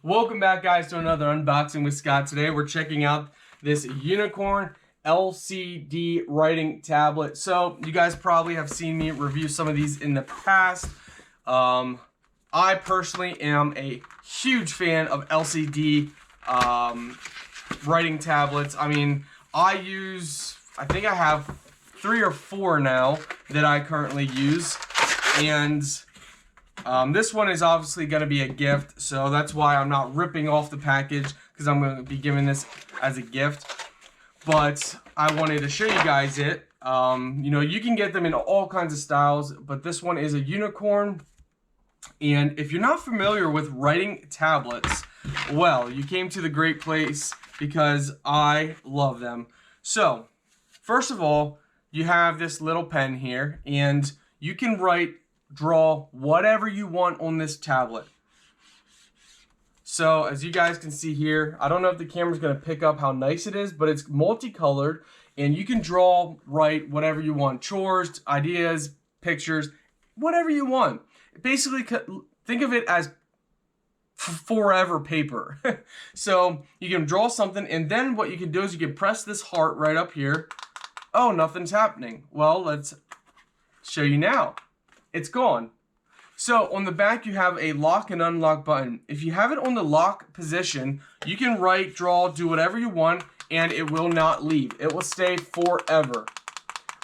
Welcome back, guys, to another Unboxing with Scott. Today we're checking out this unicorn LCD writing tablet. So you guys probably have seen me review some of these in the past. I personally am a huge fan of LCD writing tablets. I mean, I think I have 3 or 4 now that I currently use, and this one is obviously going to be a gift, so that's why I'm not ripping off the package, because I'm going to be giving this as a gift. But I wanted to show you guys it. You know, you can get them in all kinds of styles, but this one is a unicorn. And if you're not familiar with writing tablets, well, you came to the great place, because I love them. So, first of all, you have this little pen here, and you can draw whatever you want on this tablet. So as you guys can see here, I don't know if the camera's going to pick up how nice it is, but it's multicolored, and you can write whatever you want. Chores, ideas, pictures, whatever you want. Basically, think of it as forever paper. So you can draw something, and then what you can do is you can press this heart right up here. Oh, nothing's happening. Well, let's show you now. It's gone. So on the back you have a lock and unlock button. If you have it on the lock position, you can write, draw, do whatever you want, and it will not leave. It will stay forever.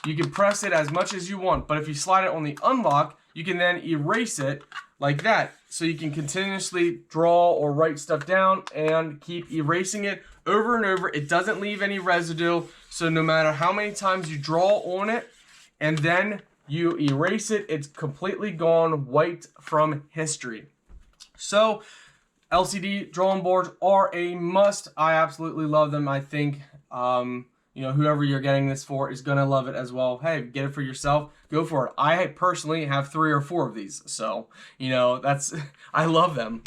You can press it as much as you want, but if you slide it on the unlock, you can then erase it like that. So you can continuously draw or write stuff down and keep erasing it over and over. It doesn't leave any residue, so no matter how many times you draw on it and then you erase it, it's completely gone, wiped from history. So LCD drawing boards are a must. I absolutely love them. I think you know, whoever you're getting this for is gonna love it as well. Hey, get it for yourself, go for it. I personally have 3 or 4 of these, so you know, I love them.